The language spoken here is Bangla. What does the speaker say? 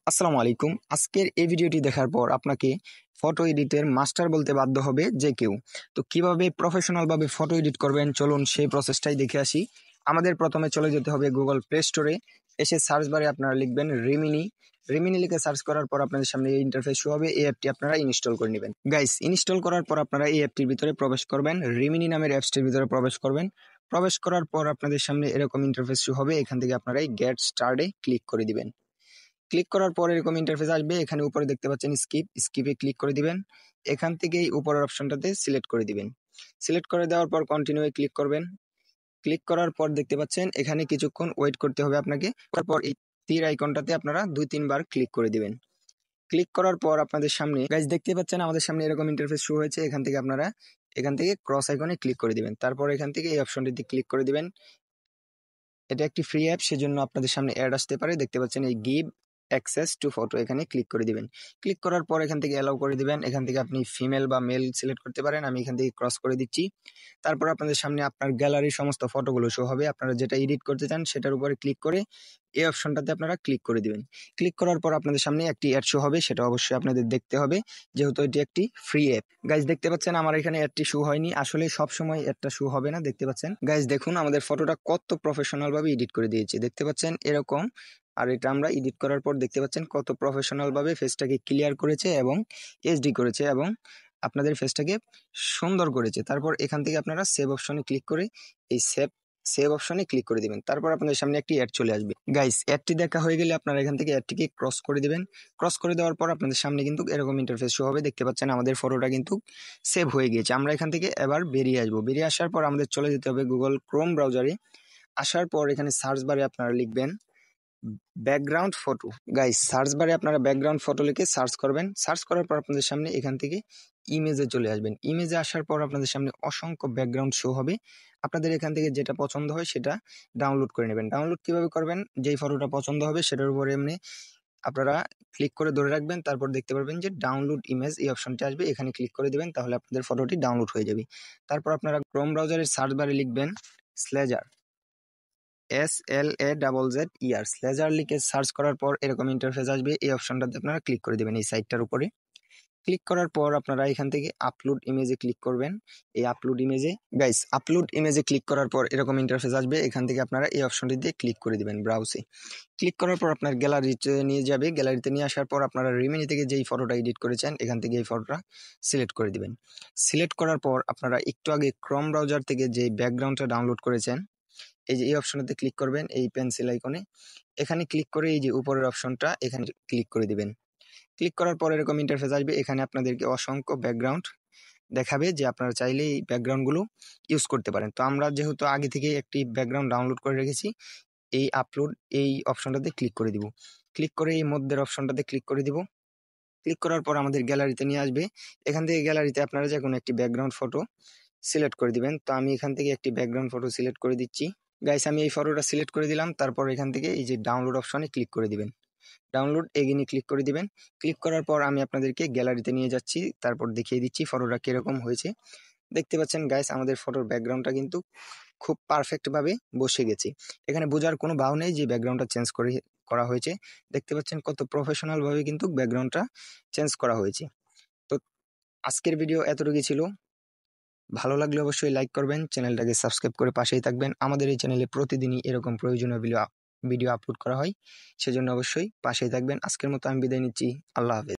আসসালামু আলাইকুম। আজকের এই ভিডিওটি দেখার পর আপনাকে ফটো এডিটের মাস্টার বলতে বাধ্য হবে যে কেউ। তো কিভাবে প্রফেশনাল ভাবে ফটো এডিট করবেন চলুন সেই প্রসেসটাই দেখে আসি। আমাদের প্রথমে চলে যেতে হবে গুগল প্লে স্টোরে। এসে সার্চ বারে আপনারা লিখবেন রিমিনি। রিমিনি লিখে সার্চ করার পর আপনাদের সামনে এই ইন্টারফেস শো হবে। এই অ্যাপটি আপনারা ইনস্টল করে নেবেন। গাইস, ইনস্টল করার পর আপনারা এই অ্যাপটির ভিতরে প্রবেশ করবেন। রিমিনি নামের অ্যাপসটির ভিতরে প্রবেশ করবেন। প্রবেশ করার পর আপনাদের সামনে এরকম ইন্টারফেস শো হবে। এখান থেকে আপনারা এই গেট স্টার্টে ক্লিক করে দিবেন। ক্লিক করার পর এরকম ইন্টারফেস আসবে। এখানে উপরে দেখতে পাচ্ছেন স্কিপে ক্লিক করে দিবেন। এখান থেকে এই উপরের অপশনটাতে সিলেক্ট করে দিবেন। সিলেক্ট করে দেওয়ার পর কন্টিনিউ ক্লিক করবেন। ক্লিক করার পর দেখতে পাচ্ছেন এখানে কিছুক্ষণ ওয়েট করতে হবে আপনাকে। তারপর এই তীর আইকনটাতে আপনারা 2-3 বার ক্লিক করে দিবেন। ক্লিক করার পর আপনাদের সামনে গাইজ দেখতে পাচ্ছেন আমাদের সামনে এরকম ইন্টারফেস শুরু হয়েছে। এখান থেকে ক্রস আইকনে ক্লিক করে দিবেন। তারপর এখান থেকে এই অপশনটিতে ক্লিক করে দিবেন। এটা একটি ফ্রি অ্যাপ, সেজন্য আপনাদের সামনে অ্যাড আসতে পারে। দেখতে পাচ্ছেন এই গিভ অ্যাক্সেস টু ফটো, এখানে ক্লিক করে দিবেন। ক্লিক করার পর এখান থেকে অ্যালাউ করে দিবেন। এখান থেকে আপনি ফিমেল বা মেল সিলেক্ট করতে পারেন। আমি এখান থেকে ক্রস করে দিচ্ছি। তারপর আপনাদের সামনে আপনার গ্যালারির সমস্ত ফটোগুলো শো হবে। আপনারা যেটা এডিট করতে চান সেটার উপরে ক্লিক করে এই অপশনটাতে আপনারা ক্লিক করে দিবেন। ক্লিক করার পর আপনাদের সামনে একটি অ্যাড শো হবে, সেটা অবশ্যই আপনাদের দেখতে হবে যেহেতু এটি একটি ফ্রি অ্যাপ। গাইজ দেখতে পাচ্ছেন আমার এখানে অ্যাডটি শো হয়নি। আসলে সব সময় অ্যাডটা শো হবে না। দেখতে পাচ্ছেন গাইজ, দেখুন আমাদের ফটোটা কত প্রফেশনাল ভাবে এডিট করে দিয়েছে। দেখতে পাচ্ছেন এরকম। আর এটা আমরা এডিট করার পর দেখতে পাচ্ছেন কত প্রফেশনাল ভাবে ফেসটাকে ক্লিয়ার করেছে এবং এইচডি করেছে এবং আপনাদের ফেসটাকে সুন্দর করেছে। তারপর এখান থেকে আপনারা সেভ অপশনে ক্লিক করে এই সেভ অপশনে ক্লিক করে দিবেন। তারপর আপনাদের সামনে একটি অ্যাড চলে আসবে। গাইস, অ্যাডটি দেখা হয়ে গেলে আপনারা এখান থেকে অ্যাডটিকে ক্রস করে দিবেন। ক্রস করে দেওয়ার পর আপনাদের সামনে কিন্তু এরকম ইন্টারফেস শো হবে। দেখতে পাচ্ছেন আমাদের ফটোটা কিন্তু সেভ হয়ে গিয়েছে। আমরা এখান থেকে এবার বেরিয়ে আসবো। বেরিয়ে আসার পর আমাদের চলে যেতে হবে গুগল ক্রোম ব্রাউজারে। আসার পর এখানে সার্চ বারে আপনারা লিখবেন ব্যাকগ্রাউন্ড ফটো। গাইস, সার্চ বারে আপনারা ব্যাকগ্রাউন্ড ফটো লিখে সার্চ করবেন। সার্চ করার পর আপনাদের সামনে এখান থেকে ইমেজে চলে আসবেন। ইমেজে আসার পর আপনাদের সামনে অসংখ্য ব্যাকগ্রাউন্ড শো হবে। আপনাদের এখান থেকে যেটা পছন্দ হয় সেটা ডাউনলোড করে নেবেন। ডাউনলোড কিভাবে করবেন? যেই ফটোটা পছন্দ হবে সেটার উপরে এমনি আপনারা ক্লিক করে ধরে রাখবেন। তারপর দেখতে পারবেন যে ডাউনলোড ইমেজ এই অপশনটি আসবে। এখানে ক্লিক করে দিবেন, তাহলে আপনাদের ফটোটি ডাউনলোড হয়ে যাবে। তারপর আপনারা ক্রোম ব্রাউজারের সার্চ বারে লিখবেন স্লেজার, SLAZZER। স্লেজার লিখে সার্চ করার পর এরকম ইন্টারফেস আসবে। এই অপশনটাতে আপনারা ক্লিক করে দিবেন এই সাইটটার উপরে। ক্লিক করার পর আপনারা এখান থেকে আপলোড ইমেজে ক্লিক করবেন। এই আপলোড ইমেজে গাইস, আপলোড ইমেজে ক্লিক করার পর এরকম ইন্টারফেস আসবে। এখান থেকে আপনারা এই অপশনটি দিয়ে ক্লিক করে দিবেন ব্রাউজে। ক্লিক করার পর আপনার গ্যালারিতে নিয়ে যাবে। গ্যালারিতে নিয়ে আসার পর আপনারা রিমিনি থেকে যেই ফটোটা এডিট করেছেন এখান থেকে এই ফটোটা সিলেক্ট করে দিবেন। সিলেক্ট করার পর আপনারা একটু আগে ক্রোম ব্রাউজার থেকে যে ব্যাকগ্রাউন্ডটা ডাউনলোড করেছেন এই যে এই অপশনটাতে ক্লিক করবেন, এই পেন্সিল আইকনে। এখানে ক্লিক করে এই যে উপরের অপশনটা এখানে ক্লিক করে দিবেন। ক্লিক করার পর এরকম ইন্টারফেস আসবে। এখানে আপনাদেরকে অসংখ্য ব্যাকগ্রাউন্ড দেখাবে যে আপনারা চাইলে এই ব্যাকগ্রাউন্ডগুলো ইউজ করতে পারেন। তো আমরা যেহেতু আগে থেকে একটি ব্যাকগ্রাউন্ড ডাউনলোড করে রেখেছি, এই আপলোড এই অপশনটাতে ক্লিক করে দিব। ক্লিক করে এই মধ্যের অপশনটাতে ক্লিক করে দিব। ক্লিক করার পর আমাদের গ্যালারিতে নিয়ে আসবে। এখান থেকে গ্যালারিতে আপনারা যে কোনো একটি ব্যাকগ্রাউন্ড ফটো সিলেক্ট করে দিবেন। তো আমি এখান থেকে একটি ব্যাকগ্রাউন্ড ফটো সিলেক্ট করে দিচ্ছি। গাইস, আমি এই ফটোটা সিলেক্ট করে দিলাম। তারপর এখান থেকে এই যে ডাউনলোড অপশনে ক্লিক করে দিবেন। ডাউনলোড এগেইনে ক্লিক করে দিবেন। ক্লিক করার পর আমি আপনাদেরকে গ্যালারিতে নিয়ে যাচ্ছি। তারপর দেখিয়ে দিচ্ছি ফটোটা কিরকম হয়েছে। দেখতে পাচ্ছেন গাইস, আমাদের ফটোর ব্যাকগ্রাউন্ডটা কিন্তু খুব পারফেক্ট ভাবে বসে গেছে। এখানে বোঝার কোনো ভাও নেই যে ব্যাকগ্রাউন্ডটা চেঞ্জ করা হয়েছে। দেখতে পাচ্ছেন কত প্রফেশনাল ভাবে কিন্তু ব্যাকগ্রাউন্ডটা চেঞ্জ করা হয়েছে। তো আজকের ভিডিও এতটুকুই ছিল। ভালো লাগলে অবশ্যই লাইক করবেন, চ্যানেলটাকে সাবস্ক্রাইব করে পাশেই থাকবেন। আমাদের এই চ্যানেলে প্রতিদিনই এরকম প্রয়োজনীয় ভিডিও আপলোড করা হয়, সেজন্য অবশ্যই পাশেই থাকবেন। আজকের মতো আমি বিদায় নিচ্ছি। আল্লাহ হাফেজ।